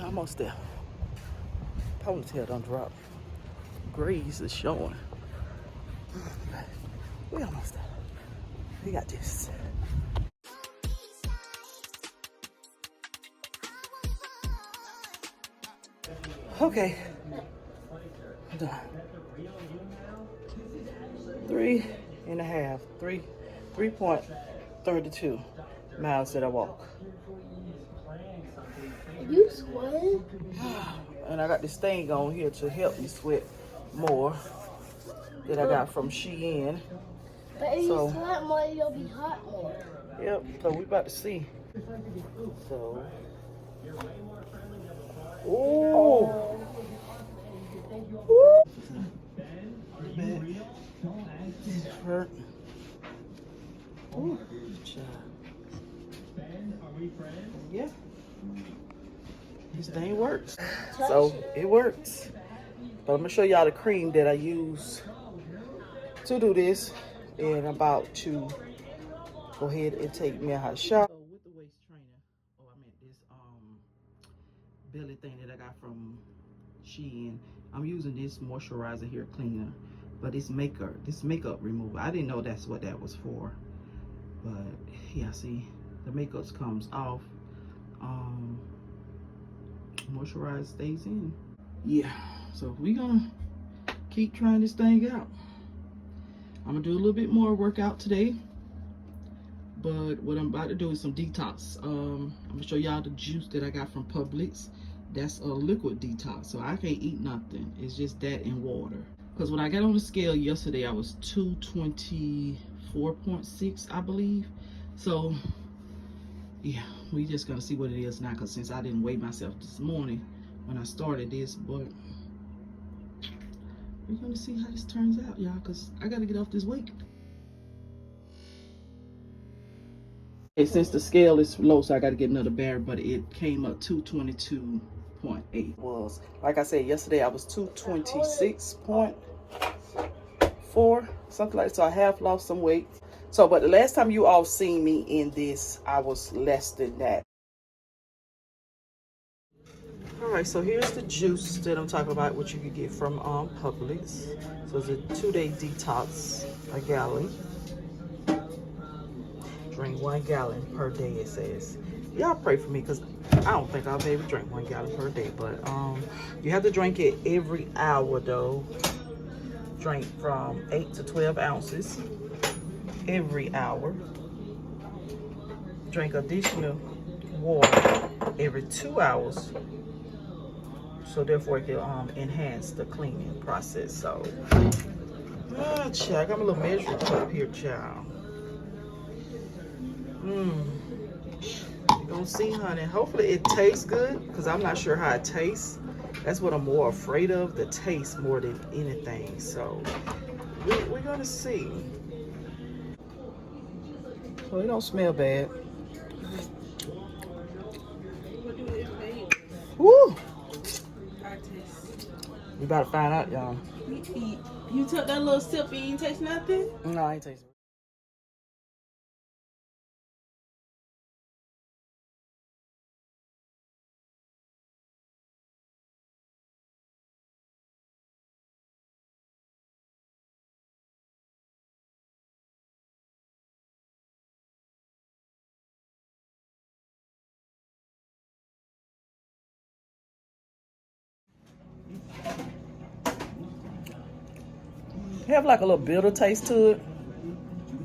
Almost there. Ponytail don't drop. Grease is showing. We almost there. We got this. Okay. I'm done. 3.32 miles that I walk. You sweat? And I got this thing on here to help me sweat more that I got from Shein. But if you sweat more, you'll be hot more. Yep, so we about to see. So, ooh. Woo. Hurt. Ooh. Yeah. This thing works. So it works. But I'm gonna show y'all the cream that I use to do this. And I'm about to go ahead and take me a hot shower. So with the waist trainer, I meant this belly thing that I got from Shein. I'm using this moisturizer here cleaner, but this makeup remover. I didn't know that's what that was for. But yeah, see, the makeup comes off. Moisturizer stays in. Yeah, so we're gonna keep trying this thing out. I'm gonna do a little bit more workout today, but what I'm about to do is some detox. I'm gonna show y'all the juice that I got from Publix. That's a liquid detox, so I can't eat nothing. It's just that and water. Because when I got on the scale yesterday, I was 224.6, I believe. So yeah, we just gonna see what it is now, because since I didn't weigh myself this morning when I started this, but we're gonna see how this turns out, y'all, because I gotta get off this weight. Okay, since the scale is low, so I gotta get another bear, but it came up 222.8. Was, like I said, yesterday I was 226.4, something like that, so I have lost some weight. So, but the last time you all seen me in this, I was less than that. All right, so here's the juice that I'm talking about, what you can get from Publix. So it's a 2-day detox, a gallon. Drink 1 gallon per day, it says. Y'all pray for me, because I don't think I'll be able to drink 1 gallon per day. But you have to drink it every hour, though. Drink from 8 to 12 ounces every hour. Drink additional water every 2 hours. So therefore it can enhance the cleaning process. So child, I got my little measuring cup here, child. You're gonna see, honey. Hopefully it tastes good, because I'm not sure how it tastes. That's what I'm more afraid of, the taste more than anything. So we're gonna see. So it don't smell bad. Woo! We about to find out, y'all. You took that little sip and you didn't taste nothing? No, I ain't tasting. Have like a little bitter taste to it.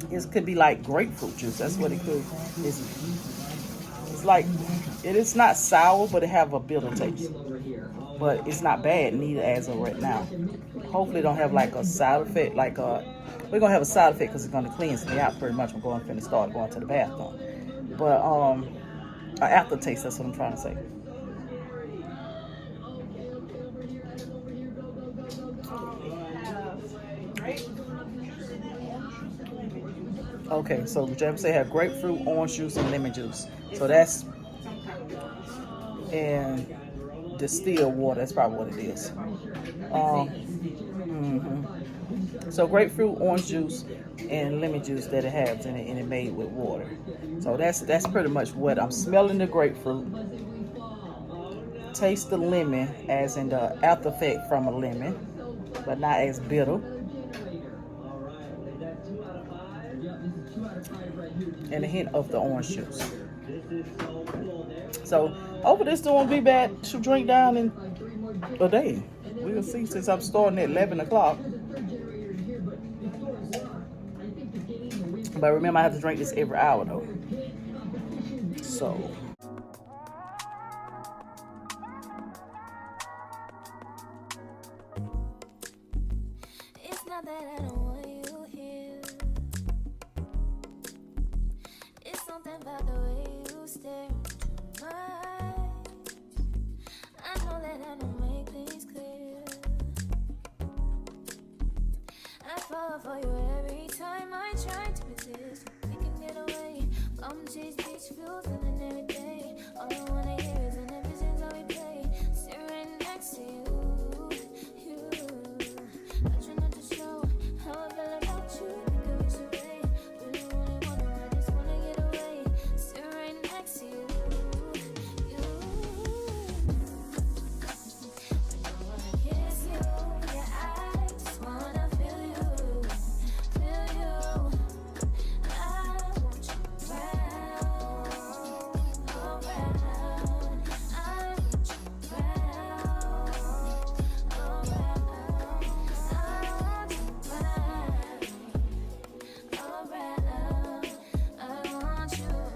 It could be like grapefruit juice. That's what it could. It's like, it is not sour, but it have a bitter taste. But it's not bad neither as of right now. Hopefully it don't have like a side effect. Like we're gonna have a side effect because it's gonna cleanse me out pretty much. I'm going to start going to the bathroom. But an aftertaste. That's what I'm trying to say. Okay, so Jam say have grapefruit, orange juice, and lemon juice. So that's, and distilled water. That's probably what it is. So grapefruit, orange juice, and lemon juice that it has in it, and it made with water. So that's pretty much what I'm smelling. The grapefruit, taste the lemon, as in the after effect from a lemon, but not as bitter. And a hint of the orange juice. So, hopefully this won't be bad to drink down in a day. We'll see, since I'm starting at 11 o'clock. But remember, I have to drink this every hour though. So. It's not that I don't want you here. It's something about the way you stare into my eyes. I know that I don't make things clear. I fall for you every time I try to resist. We can get away, come chase beach views and then every day. All I wanna hear is an visions that we play. Sit right next to you. I try not to show how I feel about you. Make a wish away. Really wanna, I just wanna get away. Sit right next to you. I don't wanna kiss you. Yeah, I just wanna feel you. Feel you. I want you around. Around. I want you around.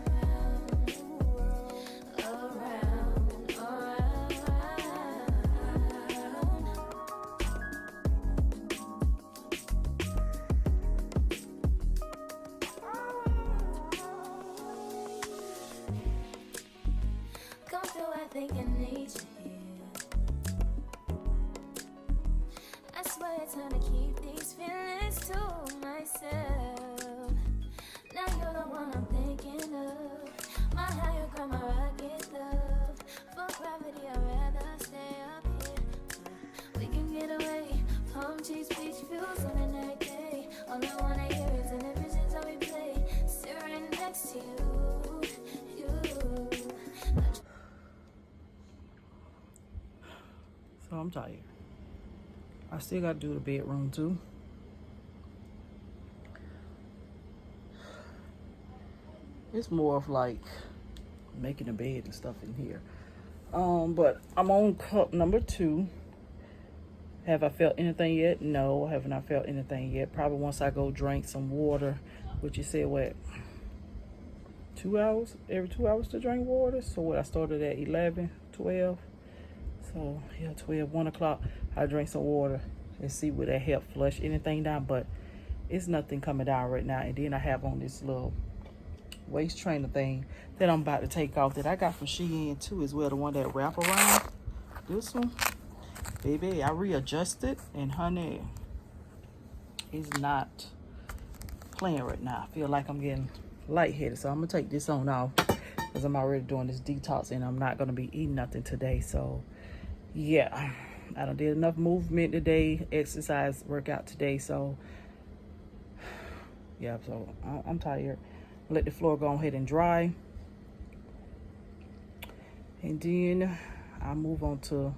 Come through, I think I need you here. I swear it's time to keep these feelings to myself. Now you're the one I'm thinking of. My higher ground, my rocket love. For gravity, I'd rather stay up here. We can get away, palm trees, beach views on an every day. All I wanna hear is an visions that we play. Sit right next to you. So I'm tired. I still gotta do the bedroom too. It's more of like making a bed and stuff in here. But I'm on cup number 2. Have I felt anything yet? No, I have not felt anything yet. Probably once I go drink some water, which you said what? 2 hours? Every 2 hours to drink water. So what, I started at 11, 12. So yeah, 12, 1 o'clock, I drink some water and see will that help flush anything down. But it's nothing coming down right now. And then I have on this little waist trainer thing that I'm about to take off that I got from Shein too as well. The one that wrap around. This one, baby, I readjusted and honey, it's not playing right now. I feel like I'm getting lightheaded. So I'm gonna take this on off because I'm already doing this detox and I'm not gonna be eating nothing today. So yeah, I done did enough movement today, exercise, workout today. So yeah, so I'm tired. Let the floor go ahead and dry. And then I'll move on to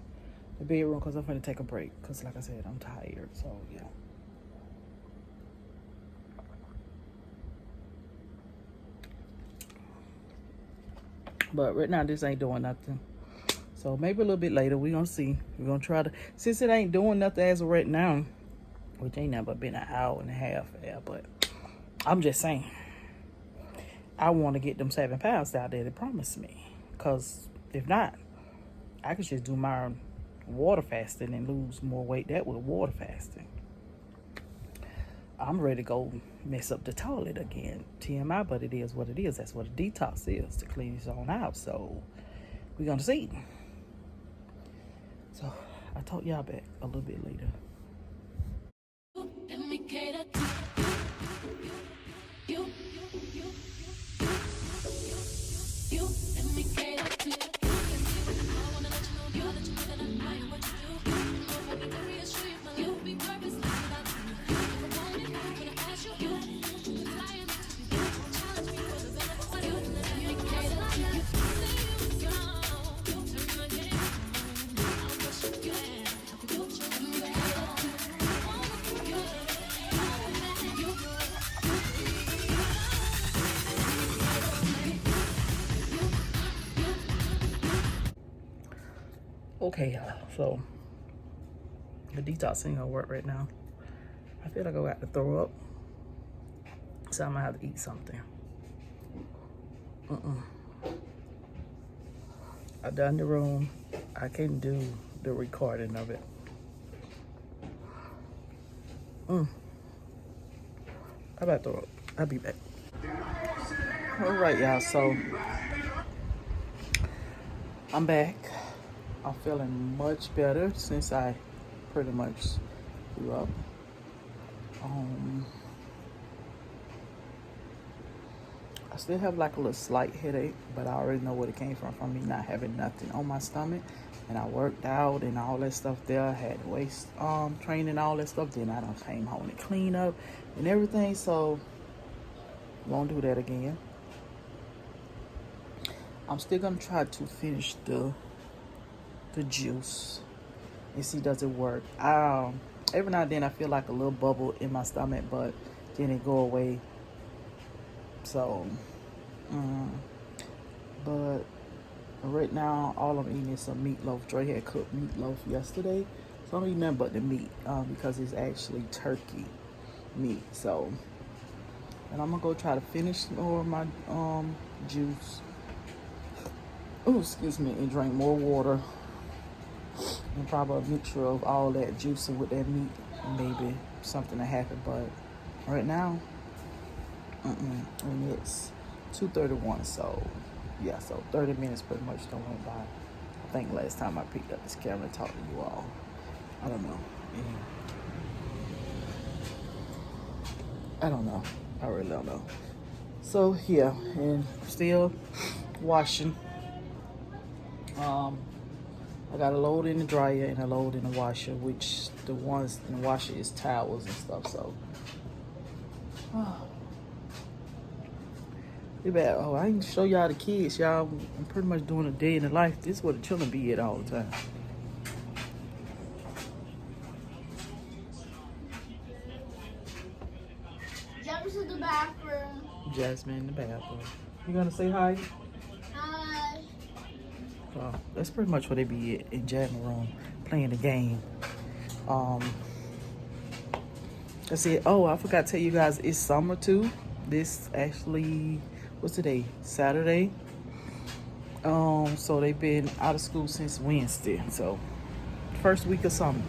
the bedroom because I'm going to take a break. Because like I said, I'm tired. So yeah. But right now, this ain't doing nothing. So maybe a little bit later, we're going to see. We're going to try to, since it ain't doing nothing as of right now, which ain't never been an hour and a half. Yeah, but I'm just saying, I want to get them 7 pounds out there they promised me. Because if not, I could just do my water fasting and lose more weight that with water fasting. I'm ready to go mess up the toilet again. TMI, but it is what it is. That's what a detox is, to clean his own out. So we're going to see. So I'll talk y'all back a little bit later. Okay, y'all. So the detox ain't gonna work right now. I feel like I got to throw up, so I'm gonna have to eat something. I done the room. I can't do the recording of it. I about to throw up. I'll be back. All right, y'all. So I'm back. I'm feeling much better since I pretty much threw up. I still have like a little slight headache, but I already know where it came from me not having nothing on my stomach. And I worked out and all that stuff there. I had waist training, all that stuff. Then I done came home and clean up and everything. So won't do that again. I'm still gonna try to finish the juice and see does it work. Every now and then I feel like a little bubble in my stomach, but then it go away. So, but right now all I'm eating is some meatloaf. Dre had cooked meatloaf yesterday, so I'm eating nothing but the meat because it's actually turkey meat. So, and I'm gonna go try to finish more of my juice. Oh, excuse me, and drink more water. And probably a mixture of all that juicing with that meat. Maybe something to happen, but right now, and it's 2:31. So yeah, so 30 minutes pretty much don't went by. I think last time I picked up this camera and talked to you all. I don't know. I don't know. I really don't know. So yeah, and still washing. I got a load in the dryer and a load in the washer, which the ones in the washer is towels and stuff. So, too bad. Oh, I didn't show y'all the kids, y'all. I'm pretty much doing a day in the life. This is where the children be at all the time. Jump to the bathroom. Jasmine in the bathroom. You gonna say hi? Hi. So that's pretty much where they be at, in Jasmine room, playing the game. That's it. Oh, I forgot to tell you guys, it's summer too. This actually, what's today? Saturday. So they've been out of school since Wednesday. So first week of summer.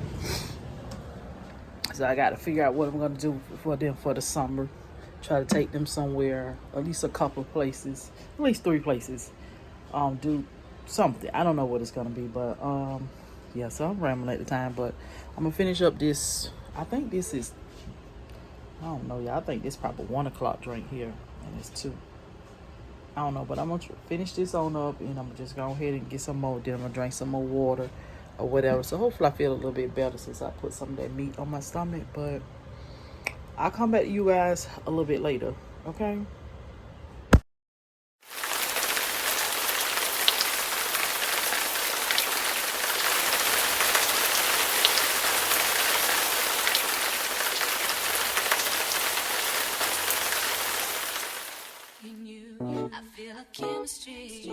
So I got to figure out what I'm gonna do for them for the summer. Try to take them somewhere, at least a couple of places, at least 3 places. Do something. I don't know what it's gonna be, but yeah. So I'm rambling at the time, but I'm gonna finish up this. I think this is. I don't know, y'all. I think this probably 1 o'clock drink here, and it's 2. I don't know, but I'm gonna finish this on up, and I'm gonna just go ahead and get some more. Then I'm gonna drink some more water or whatever. So hopefully I feel a little bit better since I put some of that meat on my stomach. But I'll come back to you guys a little bit later, okay? I feel a chemistry.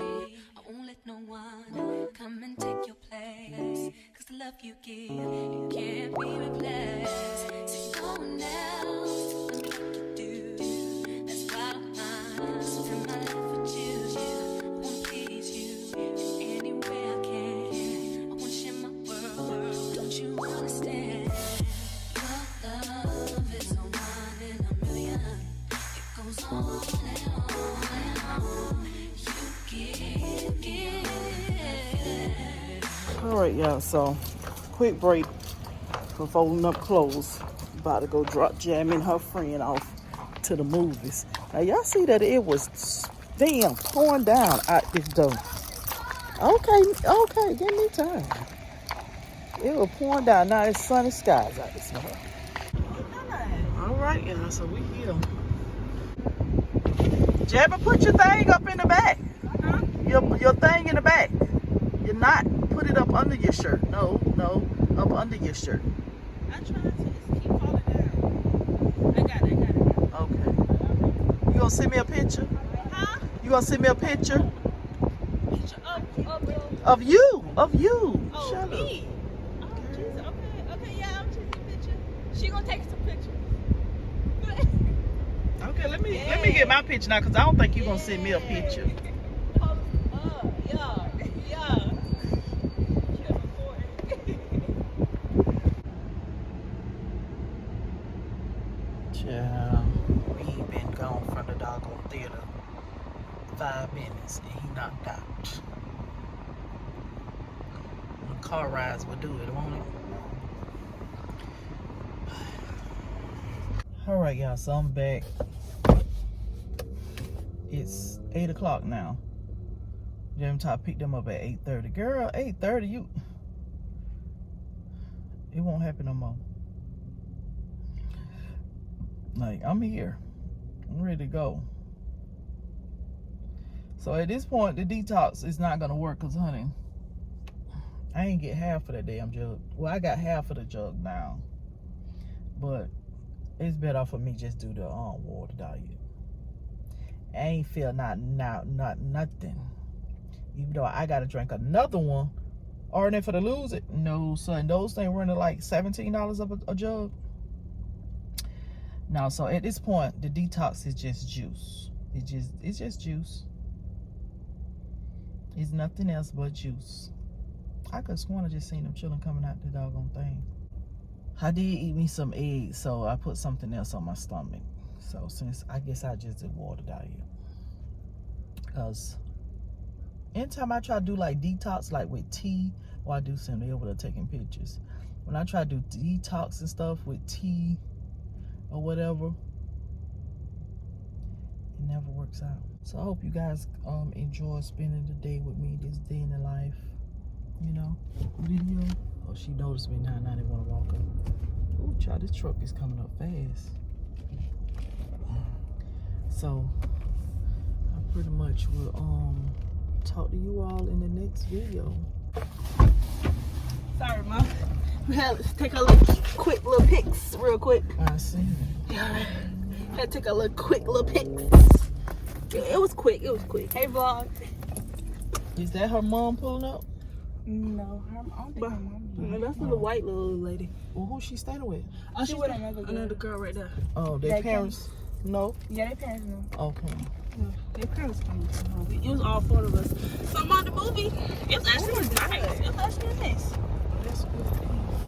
I won't let no one come and take your place. Cause the love you give, it can't be replaced. So no one else will do like you do. That's why I spend my life with you. I wanna please you in any way I can. I wanna share my world. Don't you understand? Your love is a one in a million. It goes on and on. All right, y'all. So, quick break for folding up clothes. About to go drop Jam and her friend off to the movies. Now, y'all see that it was damn pouring down out this door. Okay, give me time. It was pouring down. Now it's sunny skies out this morning. All right, y'all. So we here. Jabba, put your thing up in the back. Huh? Your thing in the back. You're not put it up under your shirt. No, up under your shirt. I tried to just keep falling down. I got it. Okay. You gonna send me a picture? Huh? You gonna send me a picture? Up. Of you. Oh, Shut me. Oh, Jesus. Okay, yeah, I'm taking a picture. She gonna take some pictures. up. Okay, let me get my picture now, because I don't think you're going to send me a picture. Yeah. Child, he been gone from the doggone theater 5 minutes and he knocked out. Car rides will do it, won't it? Alright, y'all, so I'm back. It's 8 o'clock now. Jim Top picked them up at 8:30. Girl, 8:30, it won't happen no more. Like, I'm here. I'm ready to go. So at this point, the detox is not gonna work, cause honey, I ain't get half of that damn jug. Well, I got half of the jug now, but it's better for me just do the water diet. I ain't feel not nothing. Even though I gotta drink another one, or then for to lose it. No, son, those things running like $17 a jug. No, so at this point, the detox is just juice. It's just juice. It's nothing else but juice. I could sworn I just seen them children coming out the doggone thing. I did eat me some eggs, so I put something else on my stomach. So since I guess I just did water diet. Because anytime I try to do like detox, like with tea, or I do something over there taking pictures. When I try to do detox and stuff with tea or whatever, it never works out. So I hope you guys enjoy spending the day with me, this day in the life, you know, video. Oh, she noticed me now, they want to walk up. Oh, child, this truck is coming up fast. So I pretty much will talk to you all in the next video. Sorry, Mom. We had to take a quick little pics real quick. I see. Yeah. Had to take a quick little pics. Yeah, it was quick. Hey, vlog. Is that her mom pulling up? No, I don't think her mom. No, that's the white little lady. Well, who's she standing with? Oh, she's with another girl right there. Oh, their parents? No? Yeah, their parents know. Okay. Yeah, their parents came to the movie. It was all 4 of us. So, Mom, the movie, it was actually nice. It was actually nice. That's good.